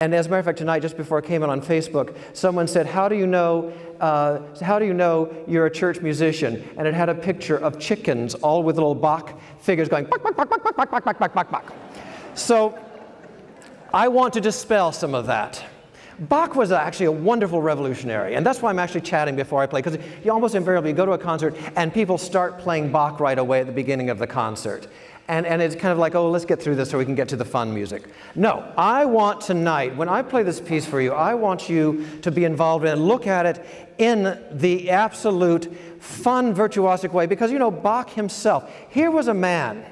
And as a matter of fact, tonight, just before I came in on Facebook, someone said, how do you know you're a church musician? And it had a picture of chickens, all with little Bach figures going, bak, bak, bak, bak, bak, bak, bak, bak, bak, bak. So I want to dispel some of that. Bach was actually a wonderful revolutionary, and that's why I'm actually chatting before I play, because you almost invariably go to a concert and people start playing Bach right away at the beginning of the concert. And it's kind of like, oh, let's get through this so we can get to the fun music. No, I want tonight, when I play this piece for you, I want you to be involved in it, look at it in the absolute fun, virtuosic way, because, you know, Bach himself, here was a man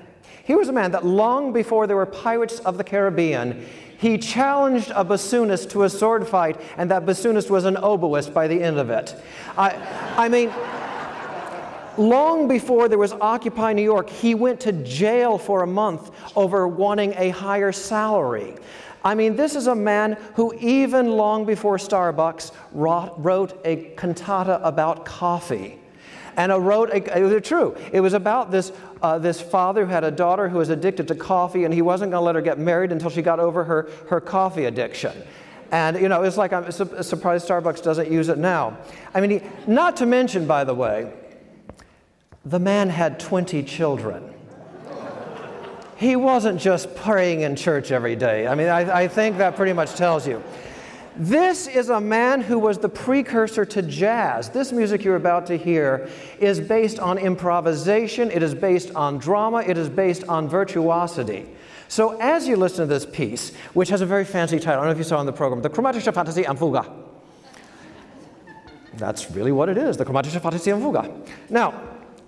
that long before there were Pirates of the Caribbean, he challenged a bassoonist to a sword fight, and that bassoonist was an oboist by the end of it. I mean, long before there was Occupy New York, he went to jail for a month over wanting a higher salary. I mean, this is a man who even long before Starbucks wrote a cantata about coffee. And it was true. It was about this father who had a daughter who was addicted to coffee, and he wasn't going to let her get married until she got over her coffee addiction. And, you know, it's like I'm surprised Starbucks doesn't use it now. I mean, not to mention, by the way, the man had 20 children. He wasn't just praying in church every day. I mean, I think that pretty much tells you. This is a man who was the precursor to jazz. This music you're about to hear is based on improvisation, it is based on drama, it is based on virtuosity. So as you listen to this piece, which has a very fancy title, I don't know if you saw in the program, the Chromatische Fantasie am Fuga. That's really what it is, the Chromatische Fantasie am Fuga. Now,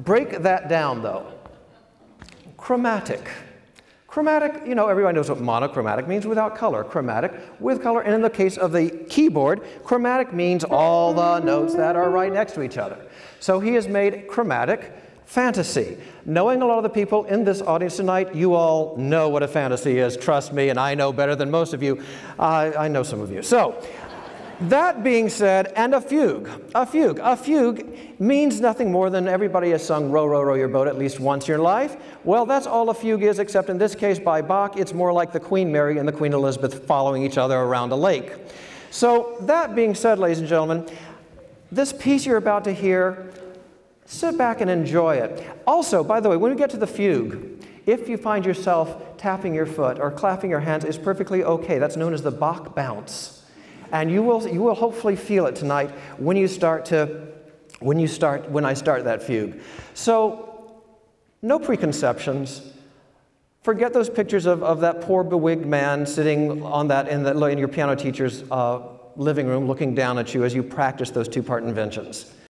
break that down though. Chromatic. Chromatic, you know, everybody knows what monochromatic means, without color. Chromatic, with color. And in the case of the keyboard, chromatic means all the notes that are right next to each other. So he has made chromatic fantasy. Knowing a lot of the people in this audience tonight, you all know what a fantasy is, trust me, and I know better than most of you. I know some of you. So, that being said, and a fugue. A fugue means nothing more than everybody has sung Row, Row, Row Your Boat at least once in your life. Well, that's all a fugue is, except in this case by Bach, it's more like the Queen Mary and the Queen Elizabeth following each other around a lake. So that being said, ladies and gentlemen, this piece you're about to hear, sit back and enjoy it. Also, by the way, when we get to the fugue, if you find yourself tapping your foot or clapping your hands, it's perfectly okay. That's known as the Bach bounce. And you will hopefully feel it tonight when I start that fugue. So, no preconceptions. Forget those pictures of that poor bewigged man sitting on in your piano teacher's living room looking down at you as you practice those two-part inventions.